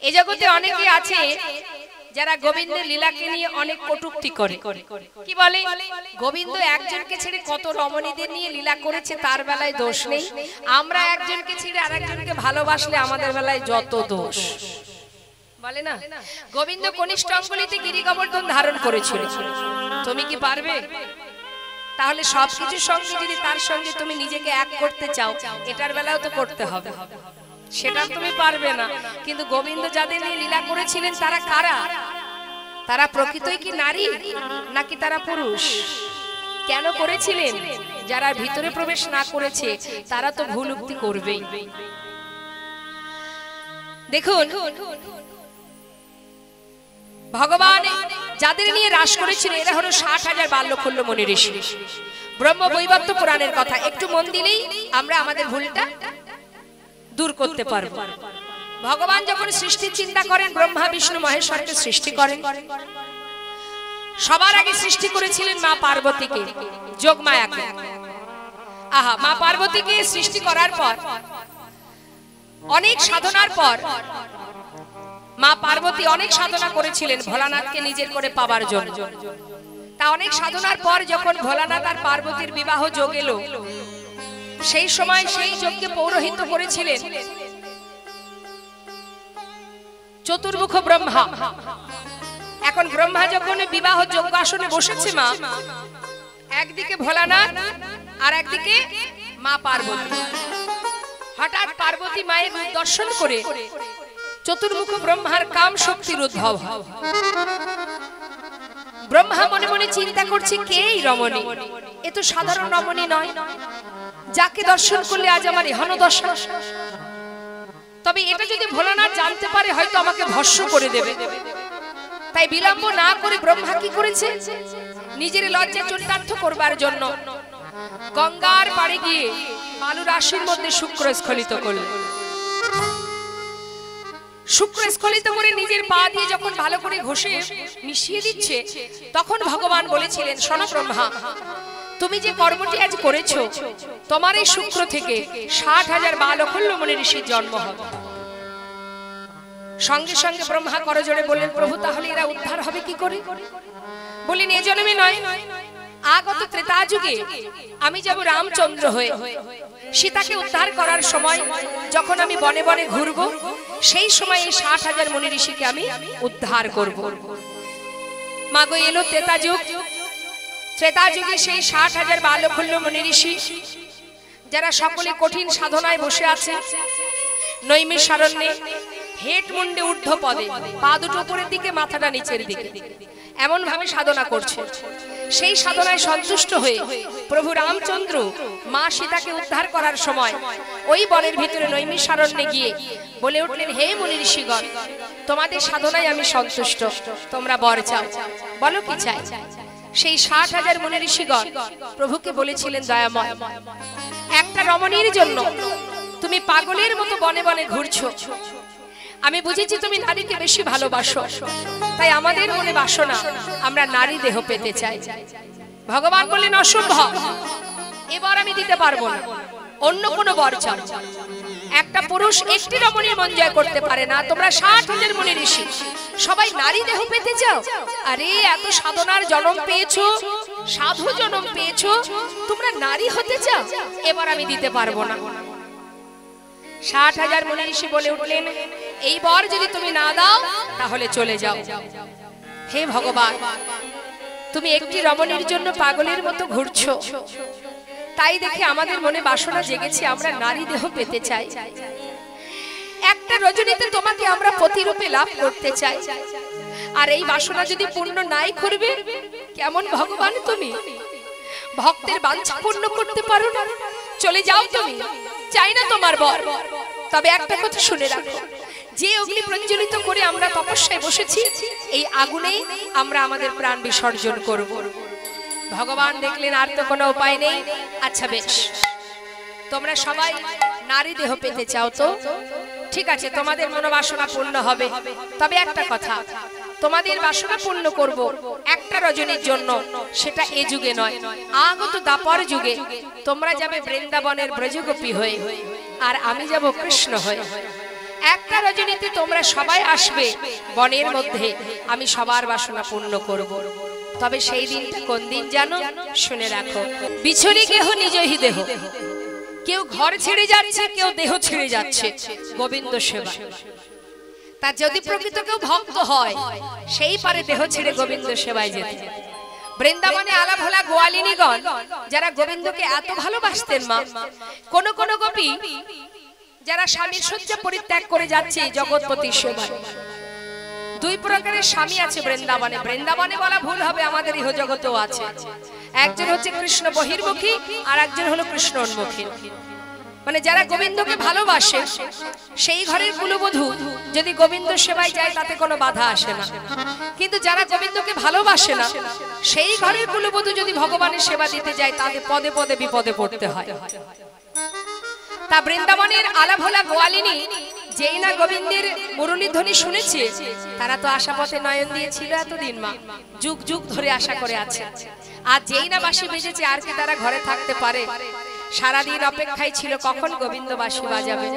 এই জগতে অনেকে আছে যারা গোবিন্দের লীলাকে নিয়ে অনেক কটূক্তি করে। কি বলে, গোবিন্দ একজনকে ছেড়ে কত রমণীদের নিয়ে লীলা করেছে, তার বেলায় দোষ নেই, আমরা একজনকে ছেড়ে আরেকজনকে ভালোবাসলে আমাদের বেলায় যত দোষ। বলে না, গোবিন্দ কনিষ্ঠ অঙ্গুলিতে গিরি গোবর্ধন ধারণ করেছিল, তুমি কি পারবে? তাহলে সবকিছুর সঙ্গে যদি তার সঙ্গে তুমি নিজেকে এক করতে চাও, এটার বেলাও তো করতে হবে, সেটা তুমি পারবে না। কিন্তু গোবিন্দ যাদের নিয়ে লীলা করেছিলেন তারা কারা? তারা প্রকৃতই কি নারী নাকি তারা পুরুষ? কেন করেছিলেন? যারা ভিতরে প্রবেশ না করেছে তারা তো ভুল উক্তি করবেই। দেখুন, ভগবান যাদের নিয়ে রাস করেছিল এরা হলো 60,000 বাল্যখল্য মুনি ঋষি। ব্রহ্ম বৈবর্ত পুরাণের কথা একটু মন দিলেই আমরা আমাদের ভুলটা দূর করতে পারবো। ভগবান যখন সৃষ্টির চিন্তা করেন, ব্রহ্মা বিষ্ণু মহেশ্বরকে সৃষ্টি করেন, সবার আগে সৃষ্টি করেছিলেন মা পার্বতীকে, যোগমায়াকে। আহা, মা পার্বতীকে সৃষ্টি করার পর অনেক সাধনার পর মা পার্বতী অনেক সাধনা করেছিলেন ভোলানাথকে নিজের করে পাবার জন্য। তা অনেক সাধনার পর যখন ভোলানাথ আর পার্বতীর বিবাহ যোগ এলো, সেই সময় সেই যজ্ঞে পৌরোহিত্য করেছিলেন চতুর্মুখ ব্রহ্মা। এখন ব্রহ্মা যখন বিবাহ যজ্ঞ আসনে বসেছে, মা একদিকে ভোলানাথ আর একদিকে মা পার্বতী। হঠাৎ পার্বতী মায়ের দর্শন করে চতুর্মুখ ব্রহ্মার কাম শক্তির উদ্ভব হয়। ব্রহ্মা মনে মনে চিন্তা করছে, কে এই রমণী? এ তো সাধারণ রমণী নয়, যাকে দর্শন করলে আজ আমার এহন দশা। তবে এটা যদি ভোলানাথ জানতে পারে হয়তো আমাকে ভস্ম করে দেবে। তাই বিলম্ব না করে ব্রহ্মা কি করেছে, নিজের লজ্জা চরিতার্থ করবার জন্য গঙ্গার পাড়ে গিয়ে বালু রাশির মধ্যে শুক্র স্খলিত করলেন। শুক্র স্খলিত করে নিজের পা দিয়ে যখন ভালো করে ঘষে মিশিয়ে দিচ্ছে, তখন ভগবান বলেছিলেন, শোনো ব্রহ্মা, তুমি যে কর্মটি আজ করেছো, তোমার এই শুক্র থেকে 60,000 বালখল্য মুনি ঋষির জন্ম হবে। সঙ্গে সঙ্গে ব্রহ্মা করজোড়ে বললেন, প্রভু তাহলে এরা উদ্ধার হবে কি করে? বললেন, এ জন্মে নয়, আগত ত্রেতা যুগে আমি যাব রামচন্দ্র হয়ে। সীতাকে উদ্ধার করার সময় যখন আমি বনে বনে ঘুরবো, সেই সময় এই 60,000 মুনি ঋষিকে আমি উদ্ধার করব। মাগো এলো ত্রেতা যুগ। ত্রেতা যুগে সেই 60,000 বালখল্য মুনি ঋষি যারা সকলে কঠিন সাধনায় বসে আছে, নৈমিষারণ্যে হেট মুন্ডে ঊর্ধ্ব পদে, পা দুটো উপরের দিকে মাথাটা নিচের দিকে, এমন ভাবে সাধনা করছে। সেই সাধনায় সন্তুষ্ট হয়ে প্রভু রামচন্দ্র মা সীতাকে উদ্ধার করার সময় ওই বনের ভিতরে নৈমিষারণ্যে গিয়ে বলে উঠলেন, হে মুনি ঋষিগণ, তোমাদের সাধনায় আমি সন্তুষ্ট, তোমরা বর চাও, বলো কি চাই। সেই 60,000 মুনি ঋষিগণ প্রভুকে বলেছিলেন, দয়াময়, একটা রমণীর জন্য তুমি পাগলের মতো বনে বনে ঘুরছো। আমি বুঝেছি তুমি নারীকে বেশি ভালোবাসো, তাই আমাদের মনে বাসনা, আমরা নারী দেহ পেতে চাই। ভগবান বললেন, অসম্ভব, এবার আমি দিতে পারবো না, অন্য কোনো বর চাও। একটা পুরুষ একটি রমণীর মন জয় করতে পারে না, তোমরা 60,000 মুনি ঋষি সবাই নারী দেহ পেতে চাও। আরে এত সাধনার জন্ম পেয়েছো, সাধু জন্ম পেয়েছো, তোমরা নারী হতে চাও, এবার আমি দিতে পারবো না। 60,000 মুনি ঋষি বলে উঠলেন, এই বর যদি তুমি না দাও তাহলে চলে যাও। হে ভগবান, তুমি একটি রমণীর জন্য পাগলের মতো ঘুরছো, তাই দেখে আমাদের মনে বাসনা জেগেছে, আমরা নারী দেহ পেতে চাই। একটা রজনীতে তোমাকে আমরা পতিরূপে লাভ করতে চাই। আর এই বাসনা যদি পূর্ণ নাই করবে, কেমন ভগবান তুমি? ভক্তের বাঞ্ছা পূর্ণ করতে পারো না, চলে যাও তুমি, চাই না তোমার বর। তবে একটা কথা শুনে রাখো, যে অগ্নি প্রজ্বলিত করে আমরা তপস্যায় বসেছি, এই আগুনে আমরা আমাদের প্রাণ বিসর্জন করব। ভগবান দেখলেন আর তো কোনো উপায় নেই। আচ্ছা বেশ, তোমরা সবাই নারী দেহ পেতে চাও তো ঠিক আছে, তোমাদের মনোবাসনা পূর্ণ হবে। তবে একটা কথা, তোমাদের বাসনা পূর্ণ করব একটা রজনীর জন্য, সেটা এ যুগে নয়, আগত দাপর যুগে। তোমরা যাবে বৃন্দাবনের ব্রজগোপী হয়ে, আর আমি যাব কৃষ্ণ হয়ে। একটা রজনীতে তোমরা সবাই আসবে বনের মধ্যে, আমি সবার বাসনা পূর্ণ করব। তবে সেই দিনটা কোন দিন জানো? শুনে রাখো। বিছড়ি কেহ নিজহি দেহ, কেউ ঘর ছেড়ে যাচ্ছে, কেউ দেহ ছেড়ে যাচ্ছে গোবিন্দ সেবা। তা যদি প্রকৃত কেউ ভক্ত হয় সেই পারে দেহ ছেড়ে গোবিন্দ সেবায় যেতে। বৃন্দাবনে আলাভোলা গোয়ালিনীগণ যারা গোবিন্দকে এত ভালোবাসতেন মা, কোন কোন গোপী যারা স্বামীর শয্যা পরিত্যাগ করে যাচ্ছে জগৎপতির সেবায়। দুই প্রকারের স্বামী আছে বৃন্দাবনে। বৃন্দাবনে বলা ভুল হবে, আমাদের ইহ জগতেও আছে। একজন হচ্ছে কৃষ্ণ বহির্মুখী, আর একজন হলো কৃষ্ণ উন্মুখী। মানে যারা গোবিন্দকে ভালোবাসে সেই ঘরের কুলবধূ যদি গোবিন্দ সেবায় যায় তাতে কোনো বাধা আসে না। কিন্তু যারা গোবিন্দকে ভালোবাসে না সেই ঘরের কুলবধূ যদি ভগবানের সেবা দিতে যায় তাদের পদে পদে বিপদে পড়তে হয়। তা বৃন্দাবনের আলাভোলা গোয়ালিনী যেই না গোবিন্দের মুরলীধ্বনি শুনেছে, তারা তো আশাপথে নয়ন দিয়েছিল এতদিন মা, যুগ যুগ ধরে আশা করে আছে। আর যেই না বাঁশি বেজেছে আর কি তারা ঘরে থাকতে পারে? সারাদিন অপেক্ষায় ছিল কখন গোবিন্দ বাঁশি বাজাবে।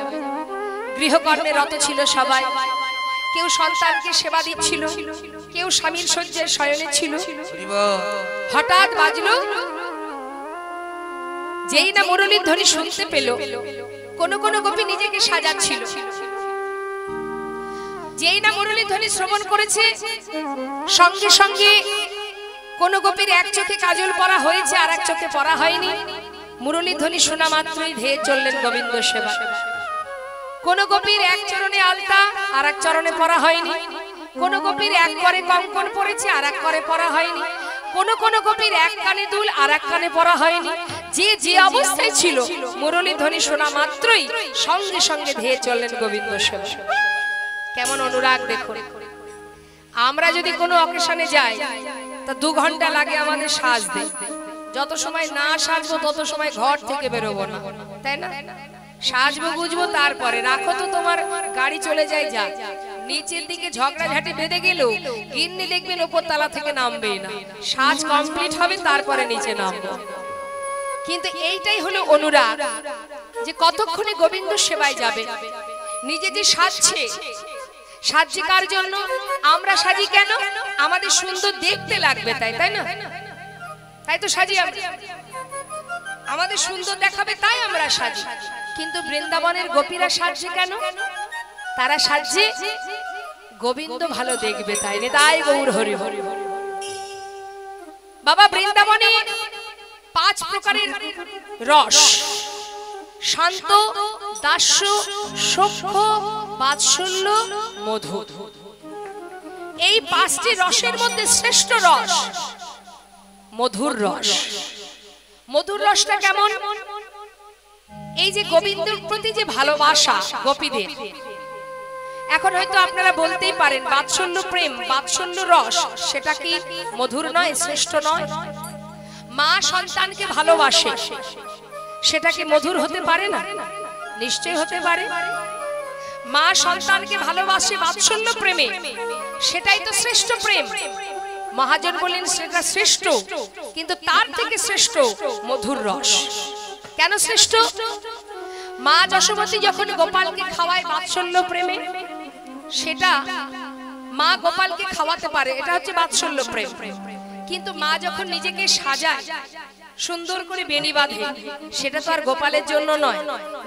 গৃহকর্মে রত ছিল সবাই, কেউ সন্তানকে সেবা দিচ্ছিল, কেউ স্বামীর শয্যায় শয়নে ছিল। হঠাৎ বাজলো, যেই না মুরলীর ধ্বনি শুনতে পেল, কোন কোন গোপী নিজেকে সাজাচ্ছিল। যেই না মুরলীর ধ্বনি শ্রবণ করেছে, সঙ্গে সঙ্গে কোন গোপীর এক চোখে কাজল পরা হয়েছে আর এক চোখে পরা হয়নি। মুরলীর ধ্বনি শোনা মাত্রই ধেয়ে চললেন গোবিন্দ সেবা। কোন গোপীর এক চরণে আলতা আর এক চরণে পরা হয়নি। কোন গোপীর এক করে কঙ্কন পড়েছে আর এক করে পরা হয়নি। কোন কোন গোপীর এক কানে দুল আর এক কানে পরা হয়নি। যে যে অবস্থায় ছিল মুরলীর ধ্বনি শোনা মাত্রই সঙ্গে সঙ্গে ধেয়ে চললেন গোবিন্দ সেবা। কেমন অনুরাগ দেখুন। আমরা যদি কোনো অকেশনে যাই তা 2 ঘন্টা লাগে আমাদের সাজতে। যত সময় না সাজবো তত সময় ঘর থেকে বেরোবো না, তাই না? সাজবো বুঝবো, তারপরে রাখো তো তোমার গাড়ি চলে যায়। যা নিচের দিকে ঝগড়াঝাটি বেঁধে গেল, গিন্নি দেখবেন উপর তলা থেকে নামবেই না। সাজ কমপ্লিট হবে তারপরে নিচে নামবো। কিন্তু এইটাই হলো অনুরাগ, যে কতক্ষণে গোবিন্দ সেবায় যাবে। নিজে যে সাজছে, সাজছে কার জন্য? আমরা সাজি কেন? আমাদের সুন্দর দেখতে লাগবে তাই, তাই না? তাই তো সাজি আমরা, আমাদের সুন্দর দেখাবে তাই আমরা সাজি। কিন্তু বৃন্দাবনের গোপীরা সাজছে কেন? তারা সাজছে গোবিন্দ ভালো দেখবে তাই। তাই গৌর হরি হরি। বাবা বৃন্দাবনে 5 প্রকারের রস, শান্ত, দাস্য, সখ্য, বাৎসল্য, মধু। এই 5টি রসের মধ্যে শ্রেষ্ঠ রস মধুর রস। মধুর রসটা কেমন? এই যে গোবিন্দের প্রতি যে ভালোবাসা গোপীদের, এখন হয়তো আপনারা বলতেই পারেন বাৎসল্য প্রেম, বাৎসল্য রস, সেটা কি মধুর নয়, শ্রেষ্ঠ নয়? মা সন্তানকে ভালোবাসে, সেটা কি মধুর হতে পারে না? নিশ্চয়ই হতে পারে। মা সন্তানকে ভালোবাসে বাৎসল্য প্রেমে, সেটাই তো শ্রেষ্ঠ প্রেম। মহাজন বলেন সেটা শ্রেষ্ঠ, কিন্তু তার থেকে শ্রেষ্ঠ মধুর রস। কেন শ্রেষ্ঠ? মা যশোমতী যখন গোপালকে খাওয়ায় বাৎসল্য প্রেমে, সেটা মা গোপালকে খাওয়াতে পারে, এটা হচ্ছে বাৎসল্য প্রেম। কিন্তু মা যখন নিজেকে সাজায়, সুন্দর করে বেনি বাঁধে, সেটা তো আর গোপালের জন্য নয়,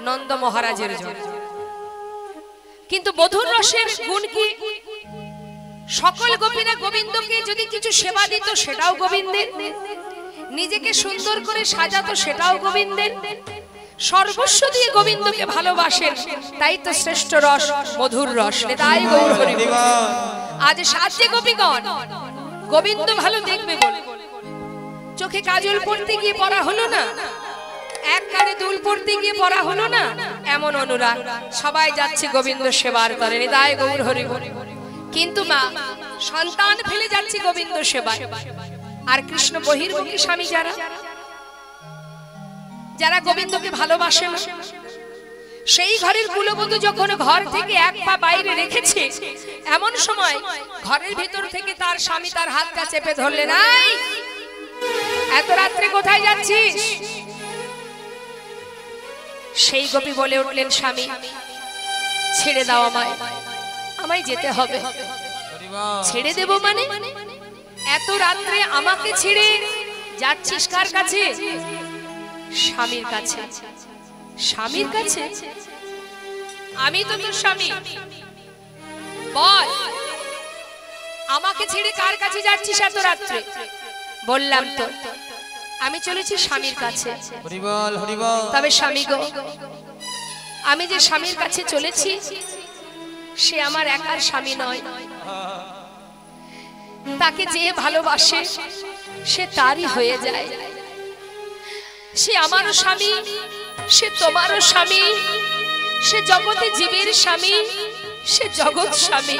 নন্দ মহারাজের জন্য। কিন্তু মধুর রসের গুণ কি? সকল গোপীরা গোবিন্দকে যদি কিছু সেবা দিত সেটাও গোবিন্দের, নিজেকে সুন্দর করে সাজাতো সেটাও গোবিন্দের, সর্বস্ব দিয়ে গোবিন্দকে ভালোবাসেন, তাই তো শ্রেষ্ঠ রস মধুর রস। তাই গৌর হরি। আজ সাজে গোপীগণ গোবিন্দ ভালো দেখবে বলে চোখে কাজল পড়তে গিয়ে পড়া হলো না, এক কানে দুল পড়তে গিয়ে পড়া হলো না, এমন অনুরাগ। সবাই যাচ্ছে গোবিন্দ সেবার তরে। তাই গৌর হরি। কিন্তু মা সন্তান ফেলে যাচ্ছে গোবিন্দ সেবায়। আর কৃষ্ণ বহির্মুখী স্বামী যারা, যারা গোবিন্দকে ভালোবাসে না, সেই ঘরের কুলবধূ যখন ঘর থেকে এক পা বাইরে রেখেছে, এমন সময় ঘরের ভিতর থেকে তার স্বামী তার হাতটা চেপে ধরলেন। এই এত রাত্রে কোথায় যাচ্ছিস? সেই গোপী বলে উঠলেন, স্বামী ছেড়ে দাও আমায়, আমায় যেতে হবে। ছেড়ে দেব মানে? এত রাত্রে আমাকে ছেড়ে যাচ্ছিস কার কাছে? স্বামীর কাছে। স্বামীর কাছে? আমি তো তোর স্বামী, বল আমাকে ছেড়ে কার কাছে যাচ্ছিস এত রাত্রে? বললাম তো আমি চলেছি স্বামীর কাছে। তবে স্বামী গো, আমি যে স্বামীর কাছে চলেছি সে আমার একার স্বামী নয়, তাকে যে ভালোবাসে সে তারই হয়ে যায়। সে আমারও স্বামী, সে তোমারও স্বামী, সে জগতে জীবের স্বামী, সে জগৎ স্বামী।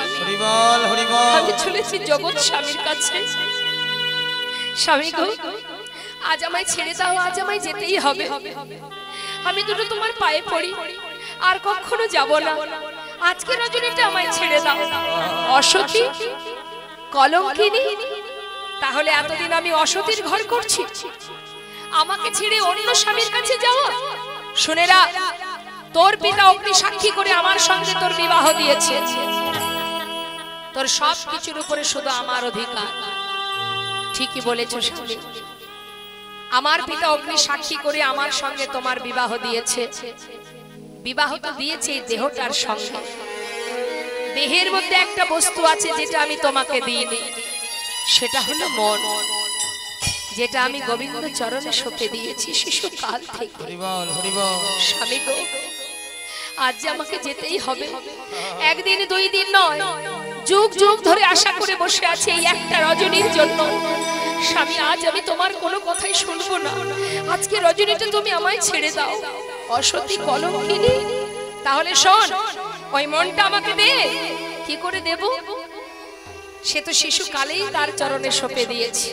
আমি চলেছি জগৎ স্বামীর কাছে। স্বামী গো, আজ আমায় ছেড়ে দাও, আজ আমায় যেতেই হবে। আমি দুটো তোমার পায়ে পড়ি, আর কখনো যাব না। আজকে রজনীটা আমায় ছেড়ে দাও। অসতী, কলঙ্কিনী, তাহলে এতদিন আমি অসতীর ঘর করছি, আমাকে ছেড়ে অন্য স্বামীর কাছে যাওয়া? শুনে রাখ, তোর পিতা অগ্নি সাক্ষী করে আমার সঙ্গে তোর বিবাহ দিয়েছে। তোর সব কিছুর উপরে শুধু আমার অধিকার। ঠিকই বলেছো স্বামী, আমার পিতা অগ্নি সাক্ষী করে আমার সঙ্গে তোমার বিবাহ দিয়েছে। বিবাহ তো দিয়েছে এই দেহটার সঙ্গে। দেহের মধ্যে একটা বস্তু আছে যেটা আমি তোমাকে দিইনি, সেটা হলো মন, যেটা আমি গোবিন্দ চরণে সঁপে দিয়েছি শিশুকাল থেকে। স্বামী গো, আজ যে আমাকে যেতেই হবে। একদিন দুই দিন নয়, যুগ যুগ ধরে আশা করে বসে আছে এই একটা রজনীর জন্য। স্বামী, আজ আমি তোমার কোনো কথাই শুনবো না। আজকে রজনীটা তুমি আমায় ছেড়ে দাও। অসতী, কলঙ্কিনী, তাহলে শোন, ওই মনটা আমাকে দে। কি করে দেব? সে তো শিশুকালেই তার চরণে সঁপে দিয়েছে।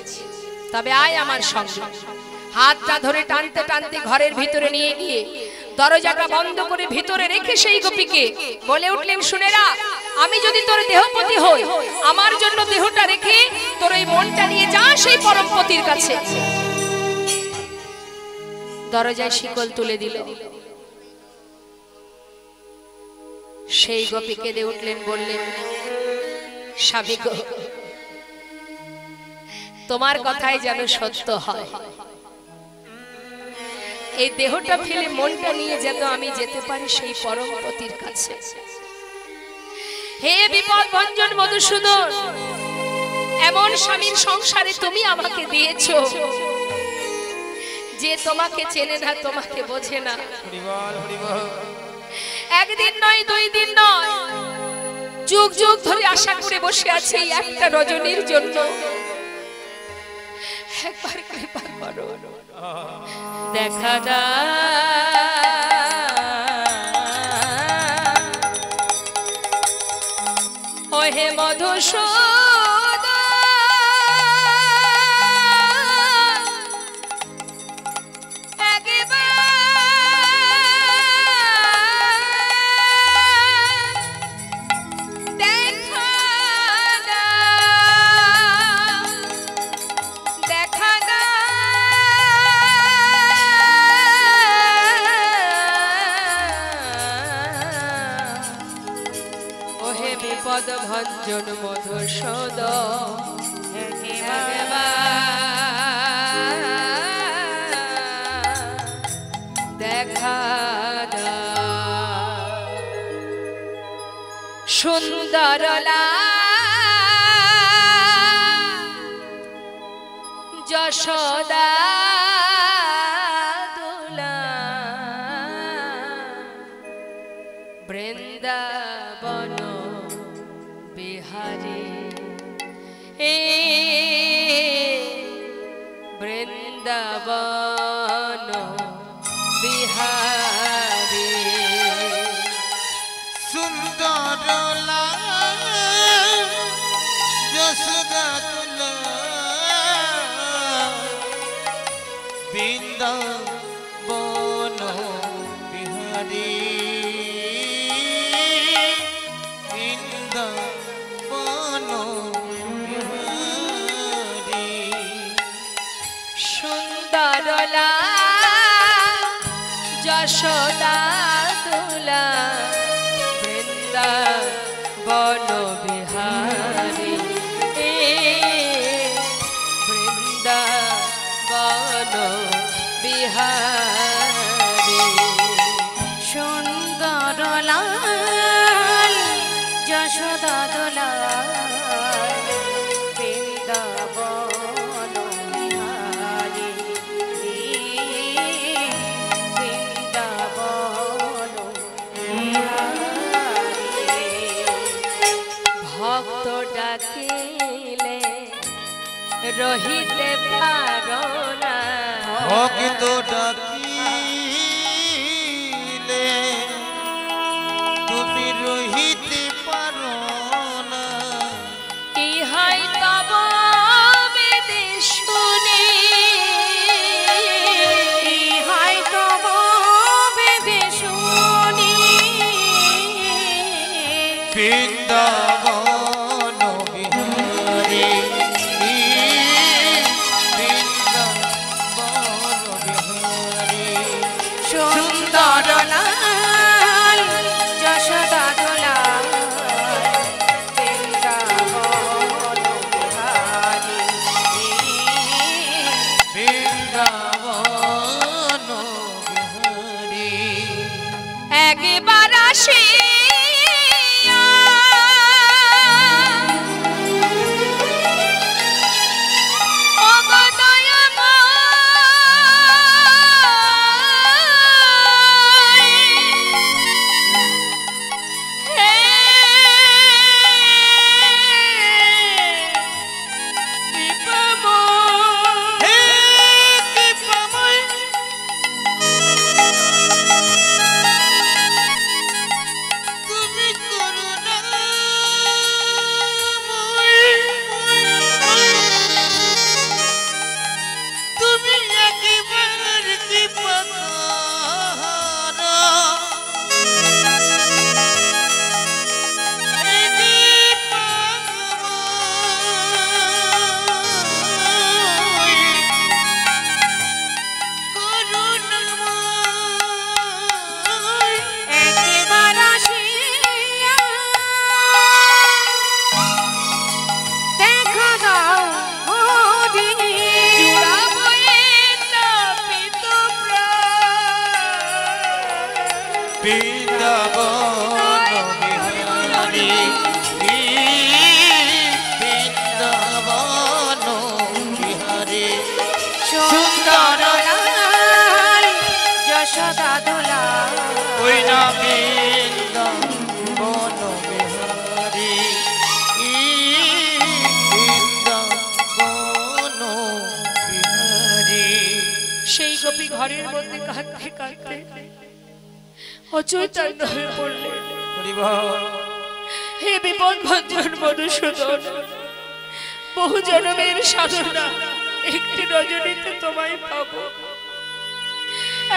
তবে আয় আমার সঙ্গে। হাতটা ধরে টানতে টানতে ঘরের ভিতরে নিয়ে গিয়ে দরজাটা বন্ধ করে ভিতরে রেখে সেই গোপীকে বলে উঠলেন, শুনে রাখ, আমি যদি তোর দেহপতি হই, আমার জন্য দেহটা রেখে তোর এই মনটা নিয়ে যা সেই পরমপতির কাছে। দরজায় শিকল তুলে দিল। সেই গোপী কেঁদে উঠলেন, বললেন, স্বামী গো, তোমার কথাই যেন সত্য হয়। এই দেহটা ফেলে মনটা নিয়ে যেন আমি যেতে পারি সেই পরমপতির কাছে। হে বিপদ ভঞ্জন মধুসূদন, এমন স্বামীর সংসারে তুমি আমাকে দিয়েছো যে তোমাকে চেনে না, তোমাকে বোঝে না। একদিন নয়, দুই দিন নয়, যুগ যুগ ধরে আশা করে বসে আছে এই একটা রজনীর জন্য। একবার কৃপা করো, দেখা দাও ওহে মধুসূদন, বিপদ ভঞ্জন মধুসূদন, দেখা সুন্দর যশোদা দুলা বৃন্দাবন বিহারী, বৃন্দাবন বিহারী। সুন্দর যশোদা দুলা বৃন্দাবন বিহারী, সুন্দরলা যশোদা দুলা যশোদা দোলায় বৃন্দাবন বিহারী বৃন্দাবন বিহারী ভক্ত ডাকিলে রহিতে পারো না ভক্ত ডাকিলে তুমি রহিতে পারো না ইহাই তব বেদে শুনি ইহাই তব বেদে শুনি বৃন্দাবন বিহারী বৃন্দাবন বিহারী সুন্দর লাল যশোদা দোলায় বৃন্দাবন বিহারী বৃন্দাবন বিহারী একবার আসিয়া বৃন্দাবন বিহারী বৃন্দাবন বিহারী সুন্দর লাল যশোদা দোলায় ওই না বৃন্দাবন বিহারী বৃন্দাবন বিহারী সেই গোপী ঘরের মধ্যে কাঁদতে কাঁদতে অচৈতন্য হয়ে পড়লেন। হে বিপদ ভঞ্জন মধুসূদন, বহু জন্মের সাধনা একটি রজনীতে তোমায় পাবো,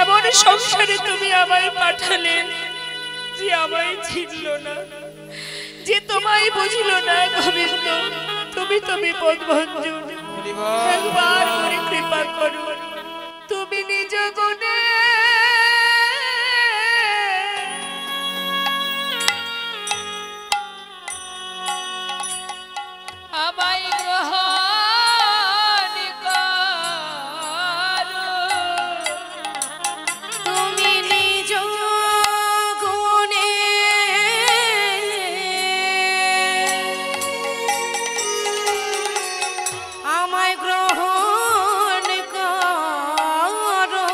এমন সংসারে তুমি আমায় পাঠালেন যে আমায় চিনল না, যে তোমায় বুঝল না। গোবিন্দ, তুমি তো বিপদ ভঞ্জন, একবার করে কৃপা করো। তুমি নিজ গুণে আমায় গ্রহণ করো। তুমি নিজ গুণে আমায় গ্রহণ করো।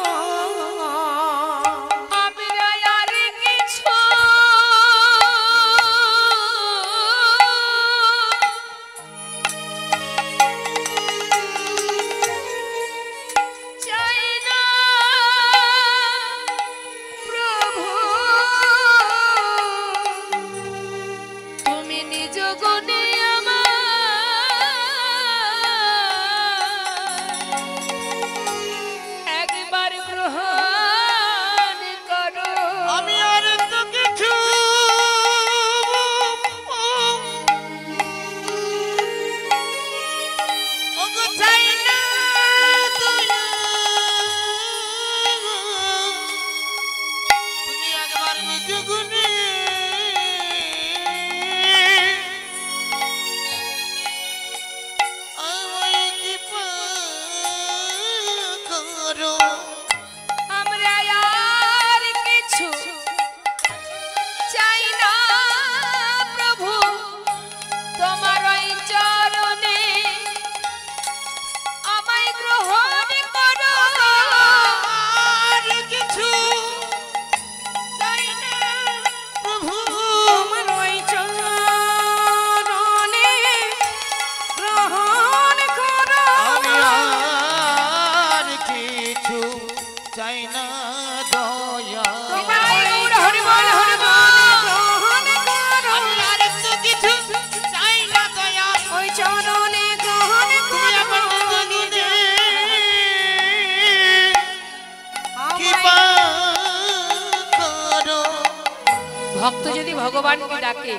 ভগবানকে ডাকে,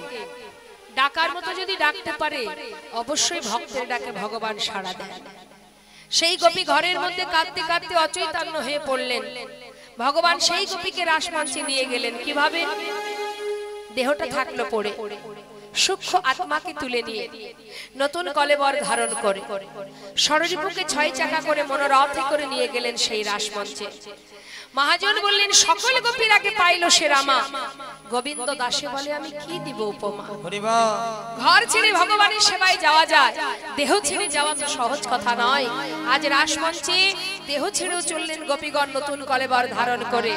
ডাকার মতো যদি ডাকতে পারে অবশ্যই ভক্তের ডাকে ভগবান সাড়া দেন। সেই গোপী ঘরের মধ্যে কাঁদতে কাঁদতে অচৈতন্য হয়ে পড়লেন। ভগবান সেই গোপীকে রাসমঞ্চে নিয়ে গেলেন। কিভাবে? দেহটা থাকলো পড়ে, সূক্ষ্ম আত্মাকে তুলে নিয়ে নতুন কলেবর ধারণ করে ষড়রিপুকে 6 চাকা করে মনোরথে করে নিয়ে গেলেন সেই রাসমঞ্চে। মহাজন বললেন, সকল গোপীরাকে পাইল সে রামা। গোবিন্দ দাসে বলে, আমি কি দিব উপমা? ঘর ছেড়ে ভগবানের সেবায় যাওয়া যায়, দেহ ছেড়ে যাওয়া তো সহজ কথা নয়। আজ রাসমঞ্চে দেহ ছেড়েও চললেন গোপীগণ নতুন কলেবর ধারণ করে।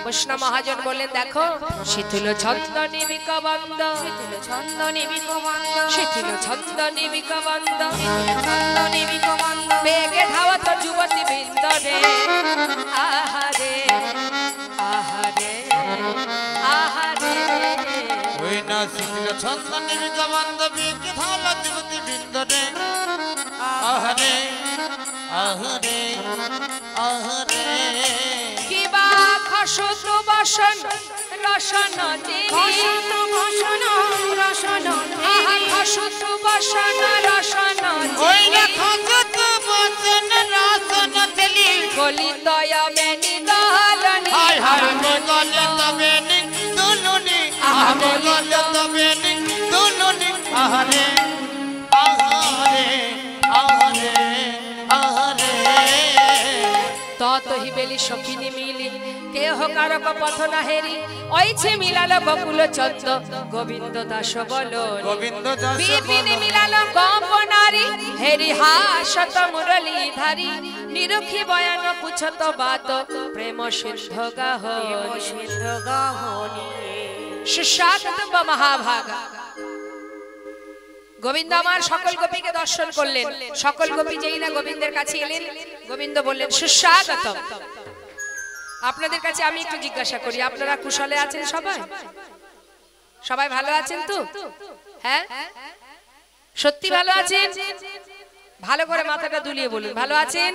বৈষ্ণব মহাজন বললেন, দেখো শিথিল ছন্দ নিবিক বন্দ, শিথিল ছন্দ নিবিক বন্দ, শিথিল ছন্দ নিবিক বন্দ, ছন্দ নিবিক বন্দ, বেগে ধাওয়াত যুবতী বৃন্দরে। আহারে আহারে আহারে, ওই না শিথিল ছন্দ নিবিক বন্দ, বেগে ধাওয়াত যুবতী বৃন্দরে। আহারে আহারে আহারে, কিবা খসত বসন রসন খসত বসন রসন, আহা খসত বসন রসন, ওই না খসত বসন রসন তেলি, গলিত বেনি দলনি, হায় হায় গলিত বেনি দুলুনি, আহা গলিত বেনি দুলুনি। আহারে আহারে আহারে আহারে, ততহি বেলি সখিনী মিলি কেহ কারক পথ না হেরি, ওইছে মিলাল বকুল চন্দ গোবিন্দ দাস বল, গোবিন্দ দাস বিপিনে মিলাল গপ নারী, হেরি হাসত মুরলী ধারি, নিরখি বয়ান পুছত বাত, প্রেম সিদ্ধ গাহনি। সুস্বাগতম মহাভাগা। গোবিন্দ আমার সকল গোপীকে দর্শন করলেন। সকল গোপী যেই না গোবিন্দের কাছে এলেন, গোবিন্দ বললেন, সুস্বাগতম। আপনাদের কাছে আমি একটু জিজ্ঞাসা করি, আপনারা কুশলে আছেন? সবাই সবাই ভালো আছেন তো? হ্যাঁ, সত্যি ভালো আছেন? ভালো করে মাথাটা দুলিয়ে বলুন, ভালো আছেন?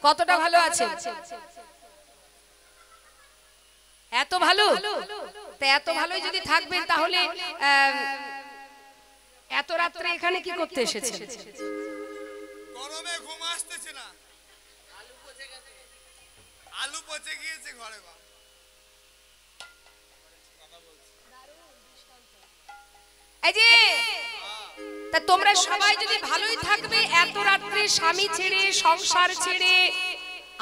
কতটা ভালো আছেন? এত ভালো? তা এত ভালোই যদি থাকবেন তাহলে এত রাত্রে এখানে কি করতে এসেছেন? গরমে ঘুম আসতেছে না, আলু পচে গিয়েছে ঘরে। এই যে তা তোমরা সবাই যদি ভালোই থাকবে, এত রাত্রে স্বামী ছেড়ে সংসার ছেড়ে,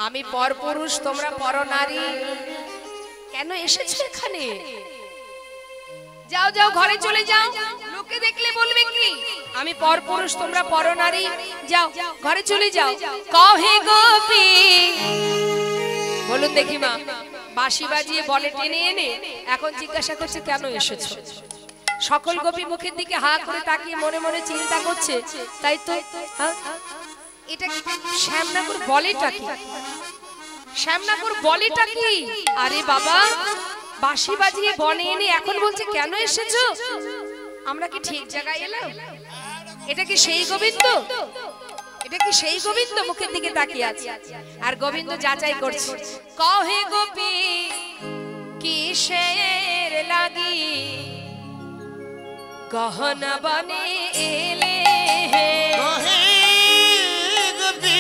আমি পরপুরুষ তোমরা পরনারী, কেন এসেছো এখানে? যাও যাও, ঘরে চলে যাও। লোকে দেখলে বলবে কি? আমি পরপুরুষ তোমরা পরনারী, যাও ঘরে চলে যাও। কহে গোপী, বলুন দেখি মা, বাঁশি বাজিয়ে বলে টেনে এনে এখন জিজ্ঞাসা করছে কেন এসেছো? সকল গোপী মুখের দিকে হা করে তাকিয়ে মনে মনে চিন্তা করছে, তাই তো। এটা শ্যামনাকুর বলেটা কি? শ্যামনাকুর বলেটা কি? আরে বাবা, বাঁশি বাজিয়ে বনে এনে এখন বলছে কেন এসেছো? আমরা কি ঠিক জায়গায় এলাম? এটা কি সেই গোবিন্দ? এটা কি সেই গোবিন্দ? মুখের দিকে তাকিয়ে আছে আর গোবিন্দ যাচাই করছে। কহে গোপী কিসের লাগি গহনা বনে এলে, কহে গোপী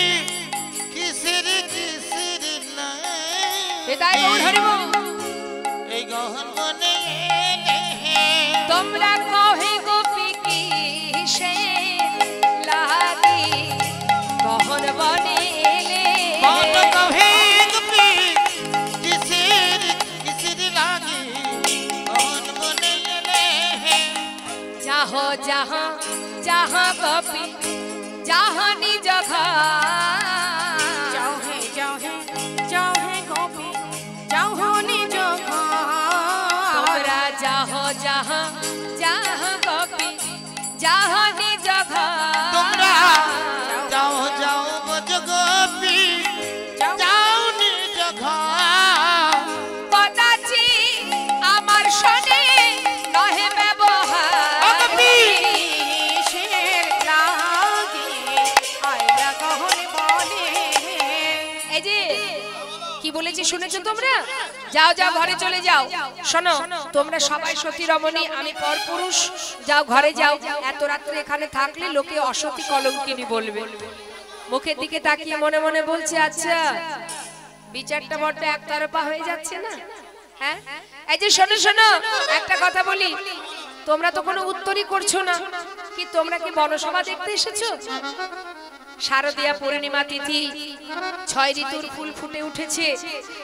কিসের কিসের লাই, তাই গৌর হরি বল, এই গহন বনে এলে। তোমরা কহে গোপী কিসের লাগি গহন বনে এলে, কহে গোপী কিসের কিসের লাগি গহন বনে এলে। যাহ যাহ যাহ গোপী যাহ নিজ ঘর, যাও হে গোপী যাও নিজ ঘর, তোমরা যাহ যাহ যাহ গোপী যাহ নিজ ঘর, তোমরা যাও যাও বজ গোপী যাও নিজ ঘর। কদাচি আমার শোনে নহে ব্যবহার, কিসের লাগি আইলা গহন বনে। এই যে কি বলেছি শুনেছো তোমরা? যাও যাও ঘরে চলে যাও। শোনো, তোমরা সবাই সতী রমণী, আমি পরপুরুষ। যাও ঘরে যাও, এত রাত্রে এখানে থাকলে লোকে অসতী কলঙ্কিনী বলবে। মুখের দিকে তাকিয়ে মনে মনে বলছে, আচ্ছা বিচারটা বড্ড একতরফা হয়ে যাচ্ছে না? হ্যাঁ, এই যে শোনো শোনো, একটা কথা বলি, তোমরা তো কোনো উত্তরই করছো না। কি তোমরা কি বনসভা দেখতে এসেছো? শারদীয়া পূর্ণিমা তিথি, 6 ঋতুর ফুল ফুটে উঠেছে,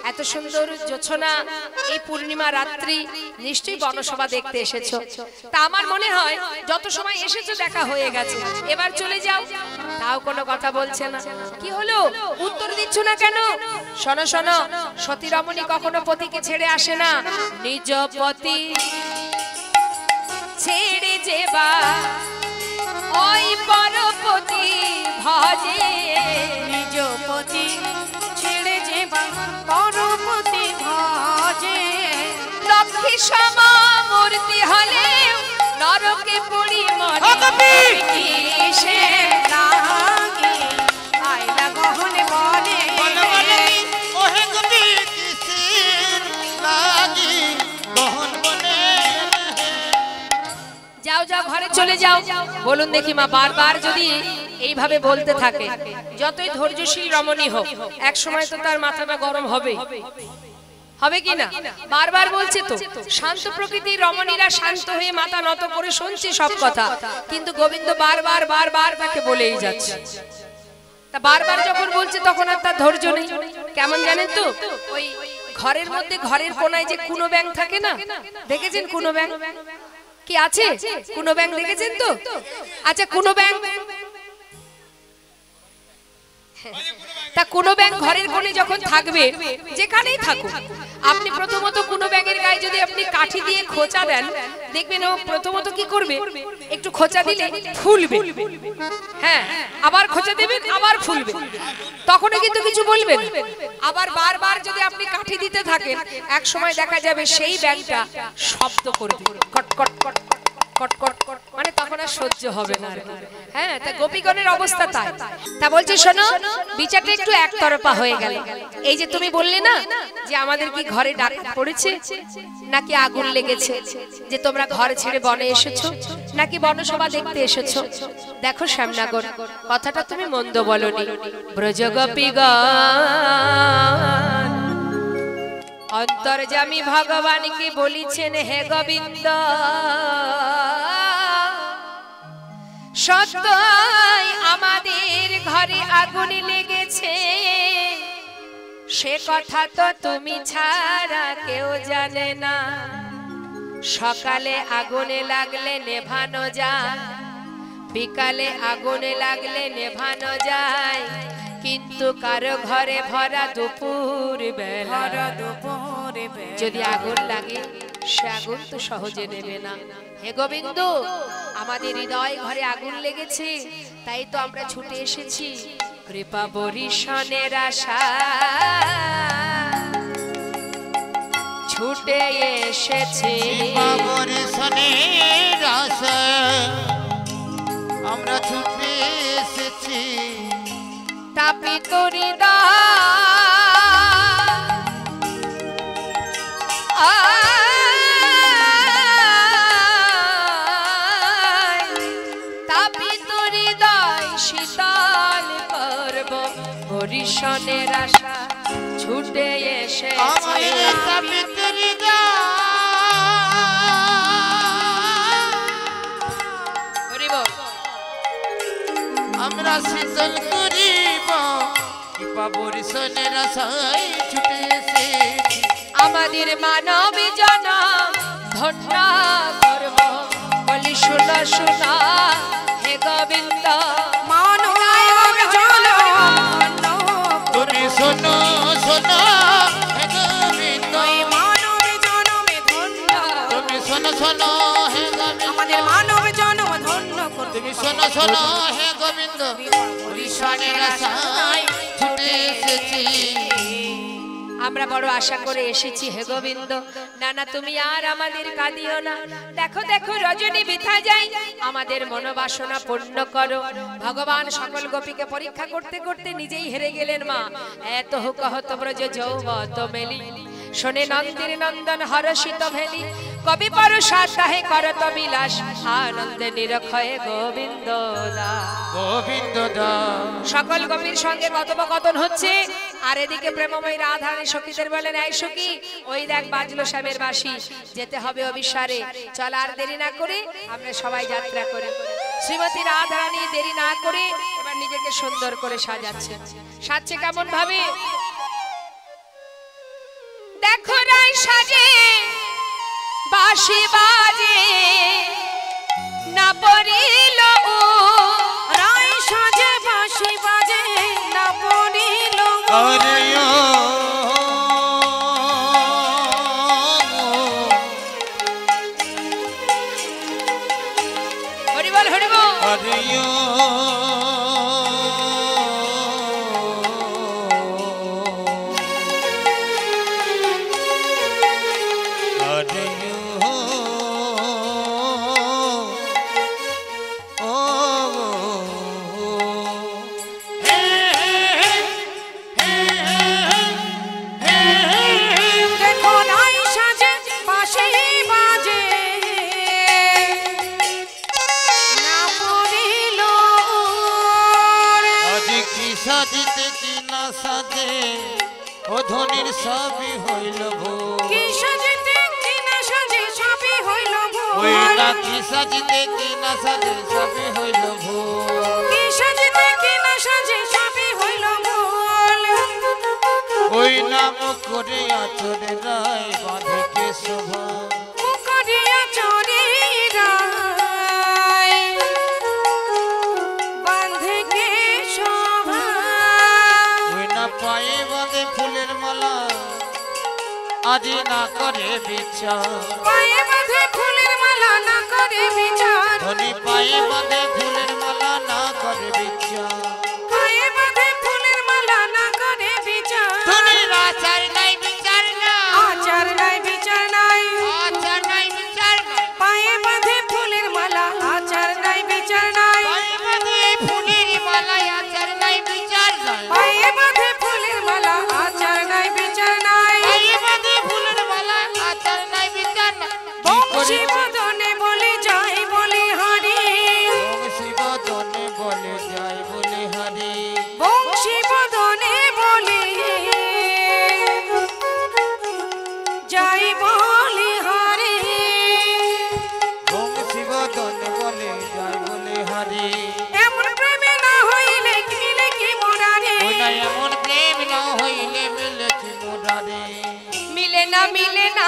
এত সুন্দর জোছনা, এই পূর্ণিমা রাত্রি, নিশ্চয়ই বনসভা দেখতে এসেছো। তা আমার মনে হয় যত সময় এসেছো দেখা হয়ে গেছে, এবার চলে যাও। তাও কোনো কথা বলছে না। কি হলো, উত্তর দিচ্ছ না কেন? শোনো শোনো, সতী রমণী কখনো পতিকে ছেড়ে আসে না। নিজ পতি ছেড়ে যেবা ওই পরপতি ভজে, নিজ পতি ছেড়ে যেবা পরপতি ভজে। লক্ষ্মী সমা মূর্তি হলে নরকে পড়ি মনে সে লাগে আইলা গহনে বলে বলে বলে ওহে গোপী কিসের লাগি গহন বনে। যাও যাও ঘরে চলে যাও। বলুন দেখি মা, বারবার যদি এইভাবে বলতে থাকে, যতই ধৈর্যশীল রমণী হোক, এক সময় তো তার মাথাটা গরম হবে, হবে কি না? বারবার বলছে তো, শান্ত প্রকৃতির রমণীরা শান্ত হয়ে মাথা নত করে শুনছে সব কথা, কিন্তু গোবিন্দ বারবার বারবার তাকে বলেই যাচ্ছে। তা বারবার যখন বলছে তখন আর তার ধৈর্য নেই। কেমন জানেন তো, ওই ঘরের মধ্যে ঘরের কোনায় যে কুনো ব্যাং থাকে না, দেখেছেন কুনো ব্যাং? কি আছে কুনো ব্যাং, দেখেছেন তো? আচ্ছা কুনো ব্যাং, তা কুনো ব্যাং ঘরের কোণে যখন থাকবে, যেখানেই থাকুক, আপনি প্রথমত কুনো ব্যাঙের গায়ে যদি আপনি কাঠি দিয়ে খোঁচা দেন, দেখবেন ও প্রথমত কি করবে, একটু খোঁচা দিলে ফুলবে। হ্যাঁ, আবার খোঁচা দেবেন, আবার ফুলবে, তখনও কিন্তু কিছু বলবেন। আবার বারবার যদি আপনি কাঠি দিতে থাকেন, এক সময় দেখা যাবে সেই ব্যাঙটা শব্দ করবে, কট কট কট কট কট কট, মানে তখন আর সহ্য হবে না। হ্যাঁ, তা গোপীগণের অবস্থা তাই। তা বলছে শোনো, বিচারটা একটু একতরফা হয়ে গেল। এই যে তুমি বললে না যে আমাদের কি ঘরে ডাকাত পড়েছে, নাকি আগুন লেগেছে, যে তোমরা ঘর ছেড়ে বনে এসেছো, নাকি বনসভা দেখতে এসেছো? দেখো শ্যামনগর, কথাটা তুমি মন্দ বলনি। ব্রজ গোপীগণ অন্তর্যামী ভগবানকে বলিছেন, হে গোবিন্দ, সত্যই আমাদের ঘরে আগুন লেগেছে, সে কথা তো তুমি ছাড়া কেউ জানে না। সকালে আগুনে লাগলে নেভানো যায়, বিকালে আগুনে লাগলে নেভানো যায়, কিন্তু কারো ঘরে ভরা দুপুর বেলা যদি আগুন লাগে, সে আগুন তো সহজে নেবে না। হে গোবিন্দ, আমাদের হৃদয় ঘরে আগুন লেগেছে, তাই তো আমরা ছুটে এসেছি কৃপা বরিশনের আশা, ছুটে এসেছি বরিশনের আশা, আমরা ছুটে এসেছি তাপিত হৃদয়, তাপিত হৃদয় শীতল করব বরিশনের আশা, ছুটে এসেছি। তাপিত হৃদয় আমরা শীতল করিব, কৃপা বরিশনের আশায় ছুটে এসেছি। আমাদের মানব জনম ধন্য করব, বলি শোনা শোনা হে গোবিন্দ, মানব জনম তুমি শোনো শোনো হে গোবিন্দ, মানব জনমে ধন্য, তুমি শোনো শোনো হে গোবিন্দ, আমাদের মানব জনম ধন্য করতে, তুমি শোনো শোনো হে গোবিন্দ, বরিশনের আশায় ছুটে এসেছি। আমরা বড় আশা করে এসেছি হে গোবিন্দ, না না তুমি আর আমাদের কাঁদিও না। দেখো দেখো রজনী বৃথা যায়, আমাদের মনোবাসনা পূর্ণ করো। ভগবান সকল গোপীকে পরীক্ষা করতে করতে নিজেই হেরে গেলেন মা। এত হুকহত ব্রজ যৌবত মেলি, শোনে নন্দির নন্দন হরষিত ভেলি কবি পরশা তাহে করত বিলাস আনন্দে নিরক্ষয়ে গোবিন্দ দাস গোবিন্দ দাস সকল গোপীর সঙ্গে কথোপকথন হচ্ছে আর এদিকে প্রেমময় রাধারানী সখীদের বলেন এই সখী ওই দেখ বাজলো শ্যামের বাঁশি যেতে হবে অবিসারে চল আর দেরি না করে আমরা সবাই যাত্রা করি শ্রীমতী রাধারানী দেরি না করে এবার নিজেকে সুন্দর করে সাজাচ্ছে সাজছে কেমন ভাবে দেখো রাই সাজে বাঁশি বাজে না পড়িল রায় সাজে বাঁশি বাজে না পড়িল আরে ও হরিবল হরিবল আরে ও আরে ও দেখো রায় সাজে বাঁশি বাজে না পড়িল আজ কি সাজিতে কি না সাজে ও ধনির সবই হইল ভোর কি সাজেতে কি না সাজে সবই হইল ওই ভোর না কি সাজিতে কি না সাজে সবই হইল ভোর কি সাজেতে কি না সাজে সবই হইল ভোর ওই নাম করে আচরে রায় বাঁধে কে শোভা মুখরিয়া চরে রায় বাঁধে কে শোভা ওই না পায়ে বাঁধে ফুলের মালা আজ না করে বিচার পায়ে বাঁধে ফুলের মালা না করে বিচার ধনী পায়ে বাঁধে ফুলের মালা না করে বিচার পায়ে বাঁধে ফুলের মালা না করে বিচার ধনীর আচার নাই বিচার না আচার নাই বিচার নাই আচার নাই বিচার নাই পায়ে বাঁধে ফুলের মালা আচার নাই বিচার নাই পায়ে বাঁধে ফুলের মালা আচার নাই বিচার নাই পায়ে বাঁধে ফুলের মালা আচার নাই বিচার নাই পায়ে বাঁধে ফুলের মালা আচার নাই বিচার নাই বংশী বদনে বলে যায় বলে হারি শিবদনে বলে যায় বলে হারি বংশী বদনে বলে যাই বলে হারি শিবদনে বলে যায় বলে হারি এমন প্রেমে না হইলে মিলে কি মোরারে ওই না এমন প্রেম না হইলে মিলে কি মোরারে মিলে না মিলে না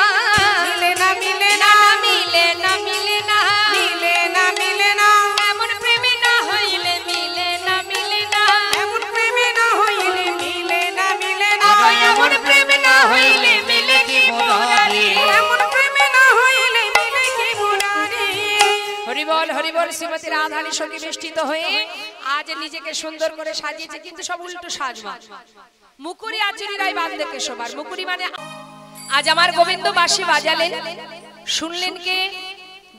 মিলে না মিলে না মিলে না মিলে না মিলে না মিলে না এমন প্রেমে না হইলে মিলে না মিলে না এমন প্রেমে না হইলে মিলে না মিলে না এমন প্রেমে না হইলে মিলে কি মোরারে এমন প্রেমে না হইলে মিলে কি মোরারে হরিবল হরিবল শ্রীমতী রাধারানী সঙ্গে বেষ্টিত হয়ে আজ নিজেকে সুন্দর করে সাজিয়েছে কিন্তু সব উল্টো সাজবা মুকুরি আচুরি রায় বাঁধলে কেশবার মুকুরি মানে আজ আমার গোবিন্দ বাঁশি বাজালেন শুনলেন কে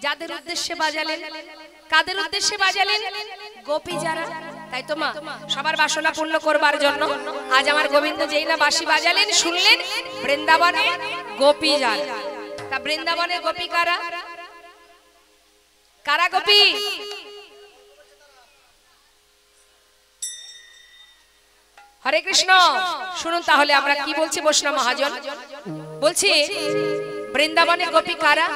যাদের উদ্দেশ্যে বাজালেন কাদের উদ্দেশ্যে বাজালেন গোপী যারা তাই তো মা সবার বাসনা পূর্ণ করবার জন্য আজ আমার গোবিন্দ যেই না বাঁশি বাজালেন শুনলেন বৃন্দাবনে গোপী যারা তা বৃন্দাবনে গোপী কারা কারা গোপী হরে কৃষ্ণ শুনুন তাহলে আমরা কি বলছি বৈষ্ণব মহাজন বলছি বৃন্দাবনে গোপী কারা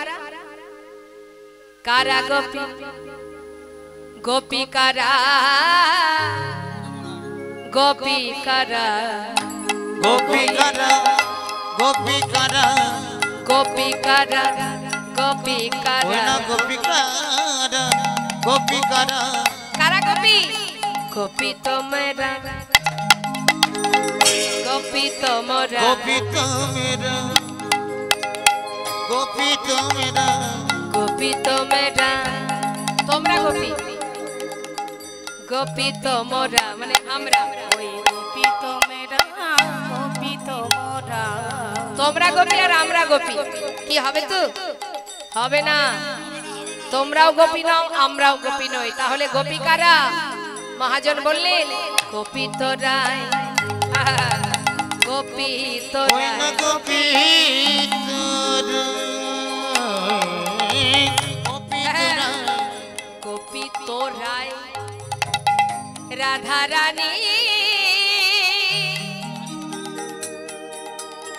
কারা গোপী গোপী কারা গোপী কারা গোপী কারা গোপী কারা গোপী কারা গোপী ওই কারা না গোপী কারা গোপী কারা কারা গোপী গোপী তোমরা গোপী তোমরা গোপী তো মেরা গোপী তো মেরা গোপী তোমরা তোমরা গোপী গোপী তোমরা মানে আমরা ওই গোপী তোমরা গোপী তোমরা তোমরা গোপী আর আমরা গোপী কি হবে তো হবে না তোমরাও গোপী নও আমরাও গোপী নই তাহলে গোপী কারা মহাজন বললেন গোপী তোরাই গোপী ওই না তোরা গোপী তোরা গোপী তোরা গোপী তোরাই রাধা রানী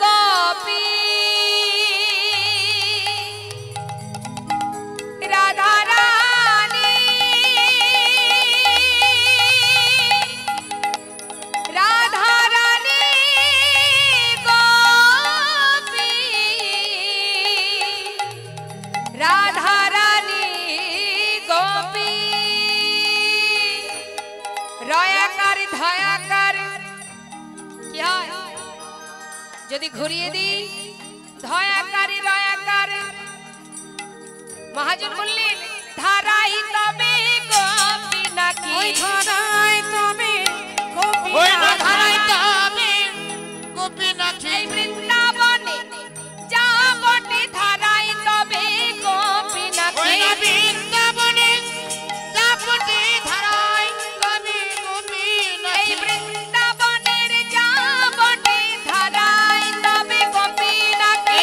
গোপী রাধা রানী রাধা রানী গোপী রাধা রানী গোপী রয়াকার ধয়াকার কি হয় যদি ঘুরিয়ে দিই ধয়াকারী রয়াকার মহাজন বললেন ধারাই তবে গোপী নাকি ওই ধারায় তবে গোপী ওই না নাকি। ধারাই তবে গোপী নাকি এই বৃন্দাবনে যা বটে ধারাই তবে গোপী ওই নাকি না বৃন্দাবনে যাপটে ধারাই তবে গোপী এই নাকি বৃন্দাবনের যা বটে ধারাই তবে গোপী নাকি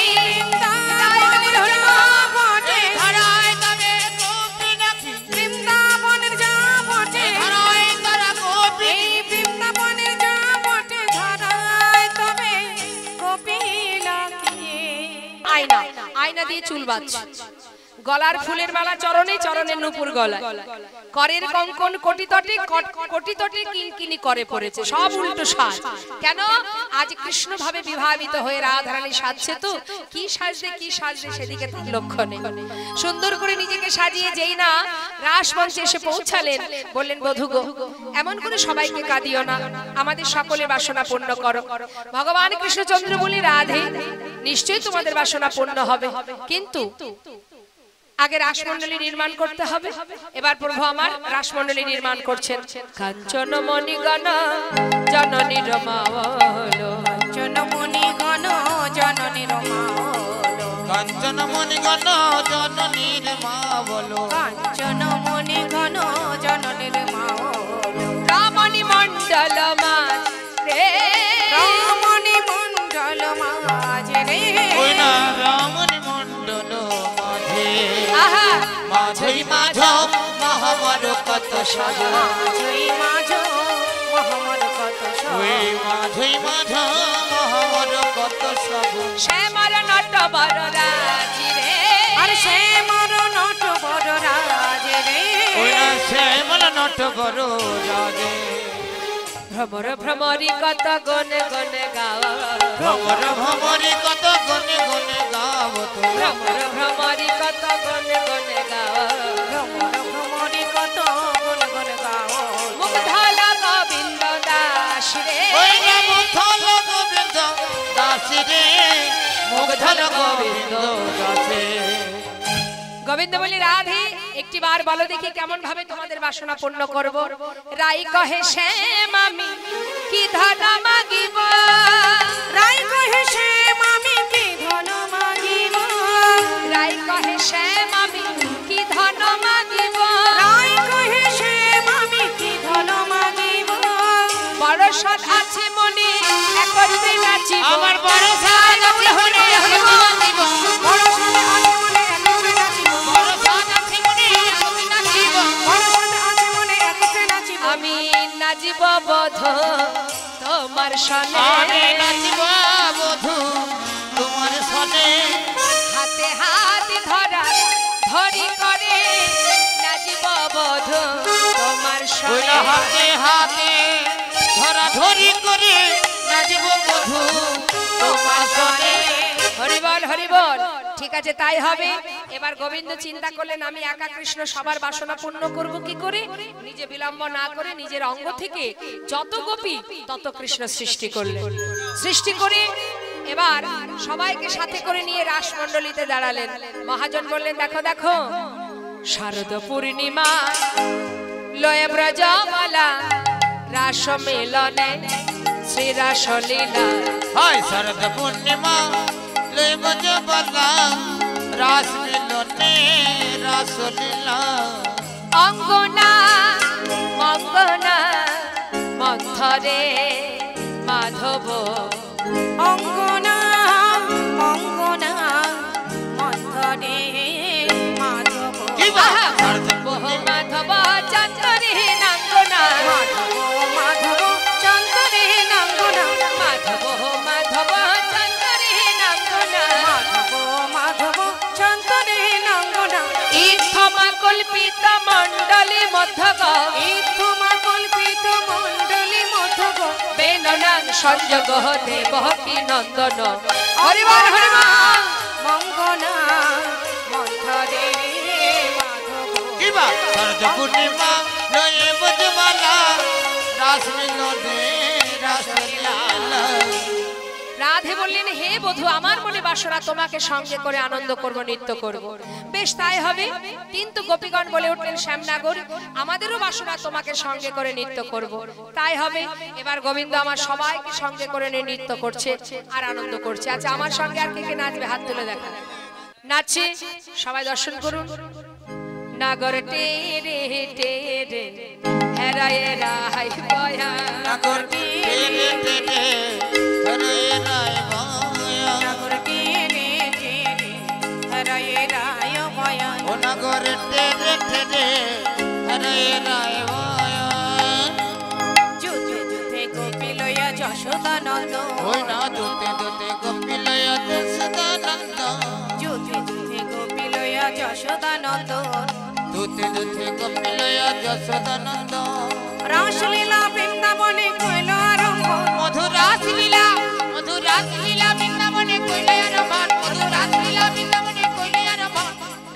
বটে ধারাই তবে গোপী নাকি বৃন্দাবনের যা বটে ধারাই তারা গোপী এই বৃন্দাবনের যা বটে ধারায় তবে গোপী নাকি। আয়না আয়না দিয়ে চুল বাঁধছে গলার ফুলের মালা চরণে চরণের নূপুর গলায় করের কঙ্কন কোটিতটে কিনকিনি করে পড়েছে সব উল্টো সাজ কেন আজ কৃষ্ণ ভাবে বিভাবিত হয়ে রাধারানী সাজছে তো কি সাজবে সেদিকে তার লক্ষ্য নেই সুন্দর করে নিজেকে সাজিয়ে যেই না রাসমঞ্চে এসে পৌঁছালেন বললেন বধূ গো এমন করে সবাইকে কাঁদিও না আমাদের সকলের বাসনা পূর্ণ করো ভগবান কৃষ্ণচন্দ্র বলি রাধে নিশ্চয়ই তোমাদের বাসনা পূর্ণ হবে কিন্তু আগে রাসমণ্ডলী নির্মাণ করতে হবে এবার প্রভু আমার রাসমণ্ডলী নির্মাণ করছেন কাঞ্চন মণিগণ জননীর মাওলো জনমণি গণ জননীর মাওল কাঞ্চন মণিগণ জননীর মা বলো কাঞ্চনমণি গণ জননীর মাওল রামণি মণ্ডল মাঝ রে রমণী মণ্ডল মাঝে রে ওই না রামণি মণ্ডল মাঝে আহা মাঝই মাধব মহাবর কত সাজা মাঝই মাঝ মোহাম্মদ কত ওই মাঝই মাধব মহাবর কত সাজা শ্যামার নট বড় রাজি রে আর সে মর নট বড় রাজে রে ওই না শ্যামল নট বড় রাজে ভ্রমর ভ্রমরি কত গনে গনে গাওয়া ভ্রমর ভ্রমরি কত গনে গনে গাবত ভ্রমর ভ্রমরি কত গনে গনে গাওয়া ভ্রমর ভ্রমরি কত গুণ গুণ গাও মুগ্ধল গোবিন্দ দাস রে ওই না মুগ্ধল গোবিন্দ দাসী রে মুগ্ধল গোবিন্দ দাসী গোবিন্দ বলি রাধে একটি বার বলো দেখি কেমন ভাবে তোমাদের বাসনা পূর্ণ করব রাই কহে শ্যাম আমি কি ধন মাগিব রাই কহে শ্যাম আমি কি ধন মাগিব রাই কহে শ্যাম আমি কি ধন মাগিব রাই কহে শ্যাম আমি কি ধন মাগিব বড় সৎ আছে মনে একত্রে নাচিব আমার বড় সাজ আছে মনে নাচিব বড় সাথে আছে মনে একত্রে নাচিব বড় সাজ আছে মনে নাচিব বড় সাথে আছে মনে একত্রে নাচিব আমি নাচিব বধ তোমার আমি সনে নাচিব বধূ তোমার সনে হাতে হাত ধরা ধরি করে নাচিব বধ তোমার ওই সনে না হাতে হাতে ধরা ধরি করে নাচিব বধূ তোমার সনে হরিবল হরিবল ঠিক আছে তাই হবে এবার গোবিন্দ চিন্তা করলেন আমি একা কৃষ্ণ সবার বাসনা পূর্ণ করব কি করে নিজে বিলম্ব না করে নিজের অঙ্গ থেকে যত গোপী তত কৃষ্ণ সৃষ্টি করলেন সৃষ্টি করে এবার সবাইকে সাথে করে নিয়ে রাসমণ্ডলীতে দাঁড়ালেন মহাজন বললেন দেখো দেখো শারদ পূর্ণিমা লয়ে ব্রজমালা রাস মিলনে শ্রী রাসলীলা হয় শরদ পূর্ণিমা লইব জবলা রাস মিলনে রাসলীলা অঙ্গনা মঙ্গনা মন্থরে মাধব ননাং সংযোগ দেব কি নন্দন হরি বল হরি বল মঙ্গনা মন্থরে মাধব কিবা সরজ পূর্ণিমা লয়ে বজমালা রাস মিলনে রাস লীলা রাধে বললেন হে বধূ আমার মনে বাসনা তোমাকে সঙ্গে করে আনন্দ করব নৃত্য করব বেশ তাই হবে কিন্তু গোপীগণ বলে উঠলেন শ্যামনগর আমাদেরও বাসনা তোমাকে সঙ্গে করে নৃত্য করব তাই হবে এবার গোবিন্দ আমার সবাইকে সঙ্গে করে নিয়ে নৃত্য করছে আর আনন্দ করছে আচ্ছা আমার সঙ্গে আর কে কে নাচবে হাত তুলে দেখা নাচছে সবাই দর্শন করুন নাগর টেরে টেরে হেরায় রাই বয়া নাগর টেরে টেরে হরে রায় বয়া নাগর টেরে টেরে হরে রায় বয়া ও নাগর টেরে টেরে হরে রায় বয়া যুদ্ধে যুদ্ধে গোপী লয়া যশোদানন্দ ওই না দুতে দুতে গোপিলয়া সদানন্দ যুদ্ধে যুদ্ধে গোপী লয়া যশোদানন্দ দুতে দুতে গোপিলয়া সদানন্দ রাসলীলা বৃন্দাবনে কইল আরম্ভ মধুরাস লীলা বৃন্দাবনে কইলে আরম্ভ মধুরাস লীলা বৃন্দাবনে কইলে আরম্ভ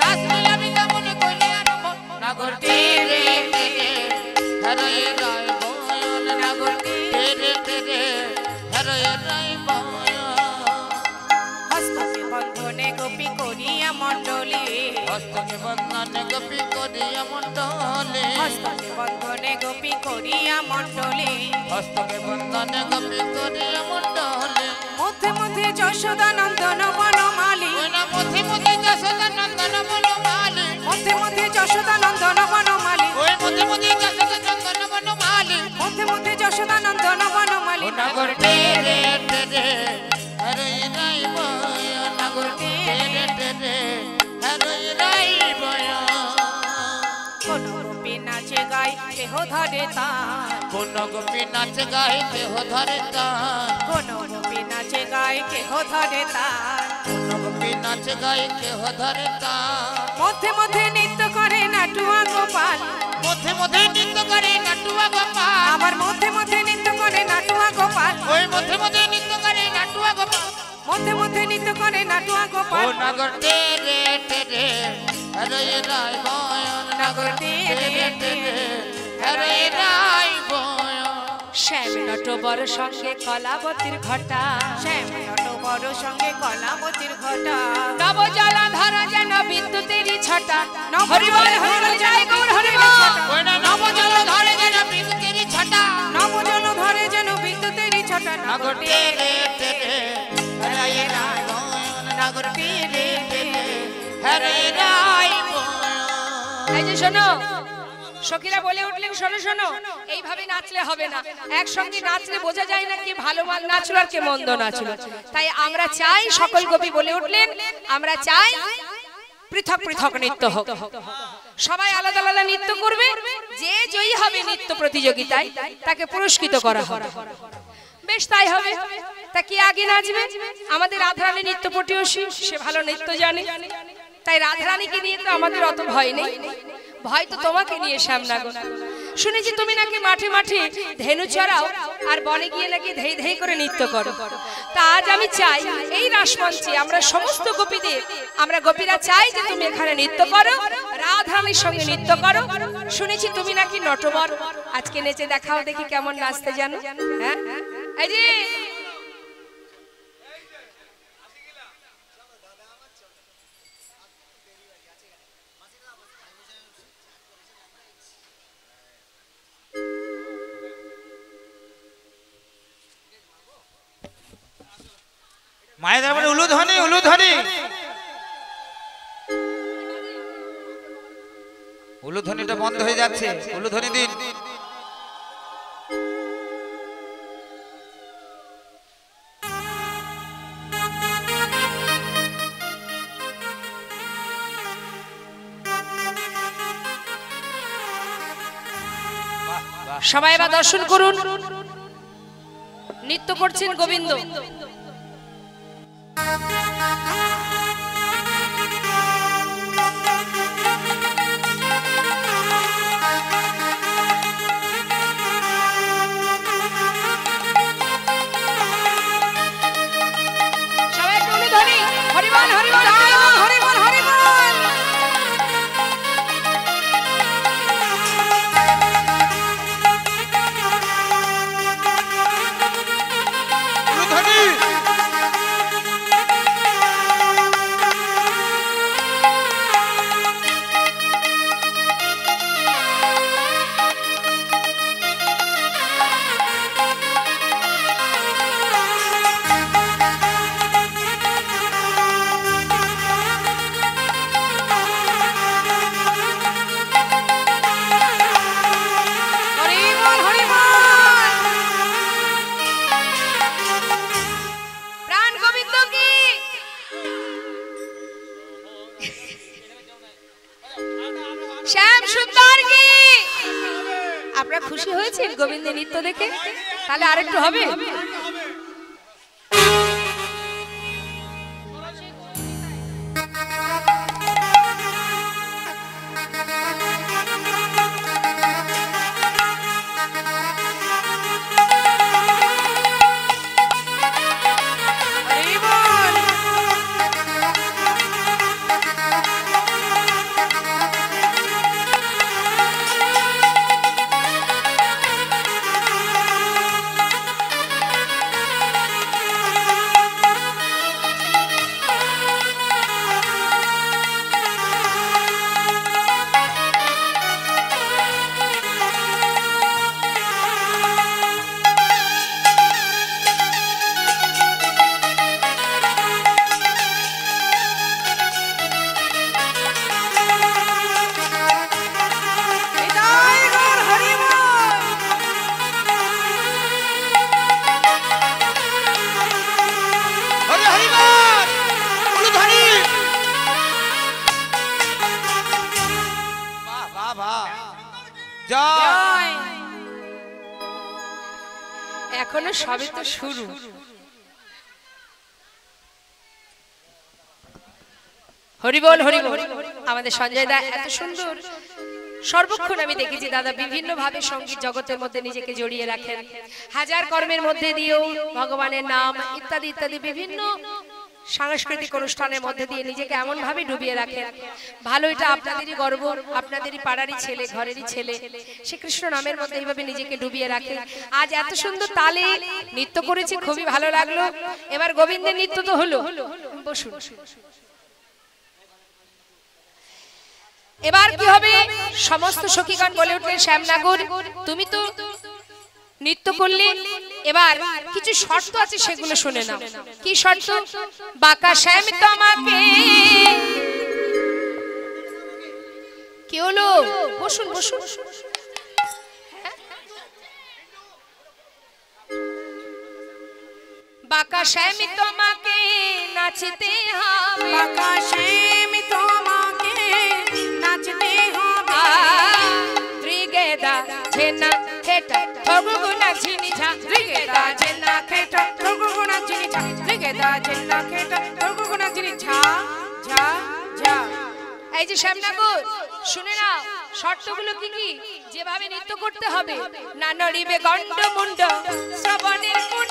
রাস লীলা বৃন্দাবনে কইলে আরম্ভ নাগর টেরে টেরে হরে রায় বয়ন নাগর টেরে টেরে হরে রায় বয়ন হস্তকে বন্ধনে গোপী করিয়া মণ্ডলী হস্তকে বন্ধনে গোপী করিয়া মণ্ডলে হস্তকে বন্ধনে গোপী করিয়া মণ্ডলী হস্তকে বন্ধনে গোপী করিয়া মণ্ডলে মধ্যে মধ্যে যশোদানন্দন বনমালী ওনা মধ্যে মধ্যে যশোদানন্দন বনমালী মধ্যে মধ্যে যশোদানন্দন বনমালী ওই মধ্যে মধ্যে যশোদানন্দন বনমালী মধ্যে মধ্যে যশোদানন্দন বনমালী নাগর টেরে টেরে হরে রাই বয় নাগর টেরে টেরে হরে রাই বয় কোন গোপী নাচে গাই দেহ ধরে তার কোন গোপী নাচ গাই দেহ ধরে তার কোন গোপী নাচে গাই দেহ ধরে তার কোন গোপী নাচ গাই দেহ ধরে তার মধ্যে মধ্যে নৃত্য করে নাটুয়া গোপাল মধ্যে মধ্যে নৃত্য করে নাটুয়া গোপাল আবার মধ্যে মধ্যে নৃত্য করে নাটুয়া গোপাল ওই মধ্যে মধ্যে নৃত্য করে নাটুয়া গোপাল মধ্যে মধ্যে নৃত্য করে নাটুয়া ও গোপাল নাগর টেরে টেরে হরে রাই বয় নাগর টেরে টেরে হরে রাই বয় শ্যাম নটবর সঙ্গে কলাবতীর ঘটা শ্যাম নটবর সঙ্গে কলাবতীর ঘটা নব জলাধর যেন বিদ্যুতেরই ছটা নব হরি বল হরি বল জয় গৌর হরি বল ওই না নব জল ধরে যেন বিদ্যুতেরই ছটা নবজল ধরে যেন বিদ্যুতেরই ছটা নাগর টেরে টেরে হরে রাই বয় নাগর টেরে টেরে হরে রাই বয় এই যে শোনো সখীরা বলে উঠলেন শোনো শোনো এইভাবে নাচলে হবে না একসঙ্গে নাচলে বোঝা যায় না কি ভালো মান নাচলো আর কে মন্দ নাচলো তাই আমরা চাই সকল গোপী বলে উঠলেন আমরা চাই পৃথক পৃথক নৃত্য হোক সবাই আলাদা আলাদা নৃত্য করবে যে জয়ী হবে নৃত্য প্রতিযোগিতায় তাকে পুরস্কৃত করা হবে বেশ তাই হবে তা কি আগে নাচবে আমাদের রাধারানী নৃত্য পটীয়সী সে ভালো নৃত্য জানে তাই রাধারানীকে নিয়ে তো আমাদের অত ভয় নেই ভয় তো তোমাকে নিয়ে শ্যামনগর শুনেছি তুমি নাকি মাঠে মাঠে ধেনু চড়াও আর বনে গিয়ে নাকি ধেই ধেই করে নৃত্য করো তা আজ আমি চাই এই রাসমঞ্চে আমরা সমস্ত গোপীদের আমরা গোপীরা চাই যে তুমি এখানে নৃত্য করো রাধারানীর সঙ্গে নৃত্য করো শুনেছি তুমি নাকি নটবর আজকে নেচে দেখাও দেখি কেমন নাচতে জানো হ্যাঁ এই যে মায়ের দরবারে উলুধ্বনি উলুধ্বনি উলুধ্বনিটা বন্ধ হয়ে যাচ্ছে উলুধ্বনি দিন সবাই এবার দর্শন করুন নৃত্য করছেন গোবিন্দ আপনারা খুশি হয়েছেন গোবিন্দের নৃত্য দেখে? তাহলে আরেকটু হবে। এখনো সবে তো শুরু। হরিবল হরিবল। আমাদের সঞ্জয় দা এত সুন্দর সর্বক্ষণ আমি দেখেছি দাদা বিভিন্ন ভাবে সঙ্গীত জগতের মধ্যে নিজেকে জড়িয়ে রাখেন। হাজার কর্মের মধ্যে দিয়েও ভগবানের নাম ইত্যাদি ইত্যাদি বিভিন্ন সাংস্কৃতিক অনুষ্ঠানের মধ্যে দিয়ে নিজেকে এমন ভাবে ডুবিয়ে রাখেন। ভালো, এটা আপনাদেরই গর্ব, আপনাদেরই পাড়ারই ছেলে, ঘরেরই ছেলে শ্রীকৃষ্ণ নামের মধ্যে এইভাবে নিজেকে ডুবিয়ে রাখেন। আজ এত সুন্দর তালে নৃত্য করেছি, খুবই ভালো লাগলো। এবার গোবিন্দের নৃত্য তো হলো, বসুন। এবার কি হবে? সমস্ত সখীগণ বলে উঠলেন, শ্যামনগর তুমি তো নৃত্য করলে, এবার কিছু শর্ত আছে সেগুলো শুনে নাও। কি শর্ত? বাঁকা শ্যাম তোমাকে, কি হলো? বসুন বসুন। বাঁকা শ্যাম তোমাকে নাচতে হবে, বাঁকা শ্যাম তোমাকে নাচতে হবে। ত্রিগেদা ঝেনা খেটা ঠগুগুনা ঝিনিঝা, ত্রিগেদা জেনা খেটা ঠগুগুনা ঝিনিঝা, ত্রিগেদা জেনা খেটা ঠগুগুনা ঝিনিঝা, ঝা ঝা। এই যে শ্যামনগর শুনে নাও শর্তগুলো কি কি, যেভাবে নৃত্য করতে হবে। না নড়িবে গন্ড মুন্ড শ্রবণের কুণ্ড,